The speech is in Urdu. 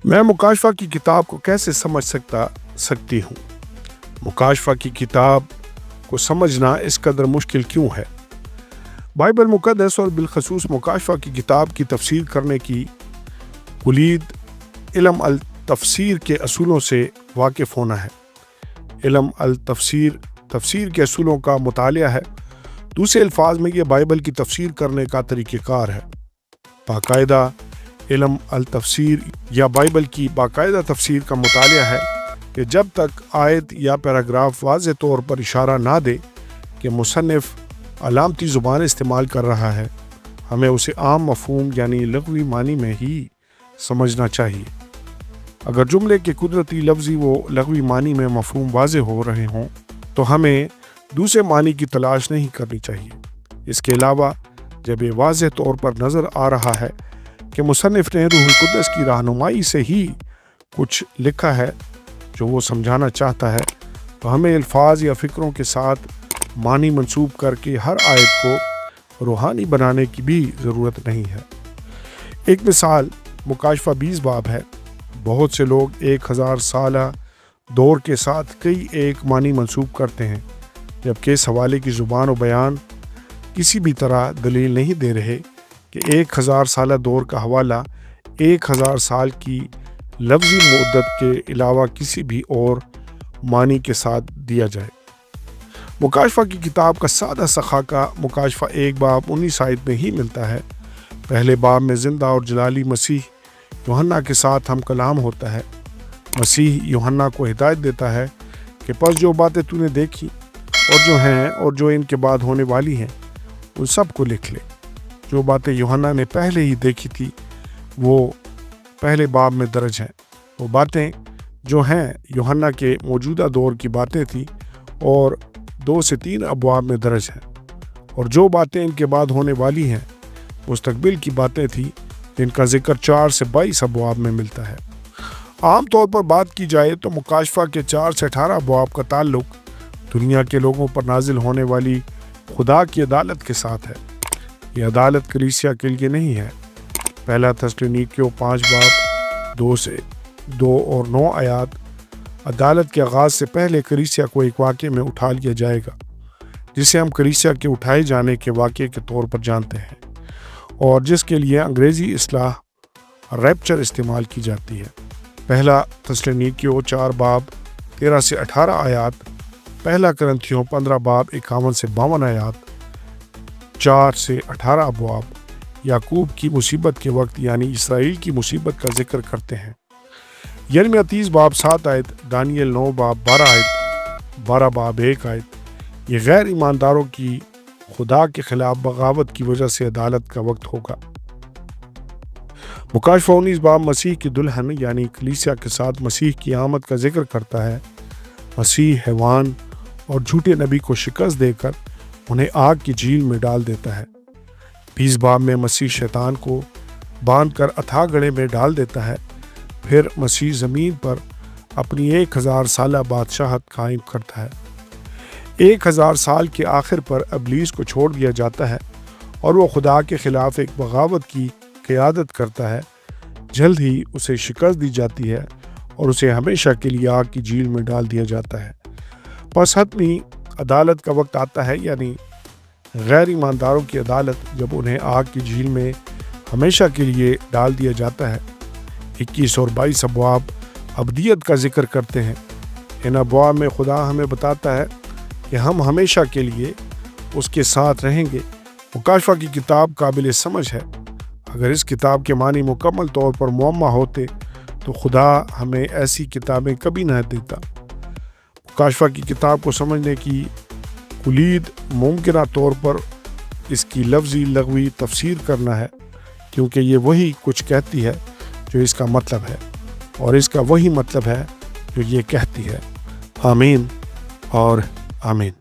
میں مکاشفہ کی کتاب کو کیسے سکتی ہوں؟ مکاشفہ کی کتاب کو سمجھنا اس قدر مشکل کیوں ہے؟ بائبل مقدس اور بالخصوص مکاشفہ کی کتاب کی تفسیر کرنے کی کلید علم التفسیر کے اصولوں سے واقف ہونا ہے۔ علم تفسیر کے اصولوں کا مطالعہ ہے۔ دوسرے الفاظ میں یہ بائبل کی تفسیر کرنے کا طریقہ کار ہے۔ باقاعدہ علم التفسیر یا بائبل کی باقاعدہ تفسیر کا مطالعہ ہے کہ جب تک آیت یا پیراگراف واضح طور پر اشارہ نہ دے کہ مصنف علامتی زبان استعمال کر رہا ہے، ہمیں اسے عام مفہوم یعنی لغوی معنی میں ہی سمجھنا چاہیے۔ اگر جملے کے قدرتی لفظی و لغوی معنی میں مفہوم واضح ہو رہے ہوں تو ہمیں دوسرے معنی کی تلاش نہیں کرنی چاہیے۔ اس کے علاوہ جب یہ واضح طور پر نظر آ رہا ہے کہ مصنف نے روح القدس کی رہنمائی سے ہی کچھ لکھا ہے جو وہ سمجھانا چاہتا ہے، تو ہمیں الفاظ یا فکروں کے ساتھ معنی منسوب کر کے ہر آیت کو روحانی بنانے کی بھی ضرورت نہیں ہے۔ ایک مثال مکاشفہ 20 باب ہے۔ بہت سے لوگ 1000 سالہ دور کے ساتھ کئی ایک معنی منسوب کرتے ہیں، جبکہ اس حوالے کی زبان و بیان کسی بھی طرح دلیل نہیں دے رہے کہ 1000 سالہ دور کا حوالہ 1000 سال کی لفظی مدت کے علاوہ کسی بھی اور معنی کے ساتھ دیا جائے۔ مکاشفہ کی کتاب کا سادہ سا خاکہ مکاشفہ 1 باب 19 آیت میں ہی ملتا ہے۔ پہلے باب میں زندہ اور جلالی مسیح یوحنا کے ساتھ ہم کلام ہوتا ہے۔ مسیح یوحنا کو ہدایت دیتا ہے کہ پس جو باتیں تو نے دیکھی اور جو ہیں اور جو ان کے بعد ہونے والی ہیں ان سب کو لکھ لے۔ جو باتیں یوحنا نے پہلے ہی دیکھی تھی وہ پہلے باب میں درج ہیں۔ وہ باتیں جو ہیں یوحنا کے موجودہ دور کی باتیں تھیں اور 2 سے 3 ابواب میں درج ہیں، اور جو باتیں ان کے بعد ہونے والی ہیں مستقبل کی باتیں تھیں جن کا ذکر 4 سے 22 ابواب میں ملتا ہے۔ عام طور پر بات کی جائے تو مکاشفہ کے 4 سے 18 ابواب کا تعلق دنیا کے لوگوں پر نازل ہونے والی خدا کی عدالت کے ساتھ ہے۔ یہ عدالت کلیسیا کے لیے نہیں ہے۔ پہلا تسالونیکیوں 5 باب 2 سے 2 اور 9 آیات عدالت کے آغاز سے پہلے کلیسیا کو ایک واقعے میں اٹھا لیا جائے گا، جسے ہم کلیسیا کے اٹھائے جانے کے واقعے کے طور پر جانتے ہیں، اور جس کے لیے انگریزی اصطلاح ریپچر استعمال کی جاتی ہے۔ پہلا تسالونیکیوں 4 باب 13 سے 18 آیات، پہلا کرنتھیوں 15 باب 51 سے 52 آیات، 4 سے 18 ابواب یعقوب کی مصیبت کے وقت یعنی اسرائیل کی مصیبت کا ذکر کرتے ہیں۔ یرمیہ 30 باب 7 آیت، دانیل 9 باب 12 آیت، 12 باب 1 آیت۔ یہ غیر ایمانداروں کی خدا کے خلاف بغاوت کی وجہ سے عدالت کا وقت ہوگا۔ مکاشفہ 19 باب مسیح کی دلہن یعنی کلیسیا کے ساتھ مسیح کی آمد کا ذکر کرتا ہے۔ مسیح حیوان اور جھوٹے نبی کو شکست دے کر انہیں آگ کی جھیل میں ڈال دیتا ہے۔ 20 باب میں مسیح شیطان کو باندھ کر اتھاہ گڑھے میں ڈال دیتا ہے۔ پھر مسیح زمین پر اپنی 1000 سالہ بادشاہت قائم کرتا ہے۔ 1000 سال کے آخر پر ابلیس کو چھوڑ دیا جاتا ہے اور وہ خدا کے خلاف ایک بغاوت کی قیادت کرتا ہے۔ جلد ہی اسے شکست دی جاتی ہے اور اسے ہمیشہ کے لیے آگ کی جھیل میں ڈال دیا جاتا ہے۔ پس حتمی عدالت کا وقت آتا ہے، یعنی غیر ایمانداروں کی عدالت، جب انہیں آگ کی جھیل میں ہمیشہ کے لیے ڈال دیا جاتا ہے۔ 21 اور 22 ابواب ابدیت کا ذکر کرتے ہیں۔ ان ابواب میں خدا ہمیں بتاتا ہے کہ ہم ہمیشہ کے لیے اس کے ساتھ رہیں گے۔ مکاشفہ کی کتاب قابل سمجھ ہے۔ اگر اس کتاب کے معنی مکمل طور پر معمہ ہوتے تو خدا ہمیں ایسی کتابیں کبھی نہ دیتا۔ مکاشفہ کی کتاب کو سمجھنے کی کلید ممکنہ طور پر اس کی لفظی لغوی تفسیر کرنا ہے، کیونکہ یہ وہی کچھ کہتی ہے جو اس کا مطلب ہے، اور اس کا وہی مطلب ہے جو یہ کہتی ہے۔ آمین اور آمین۔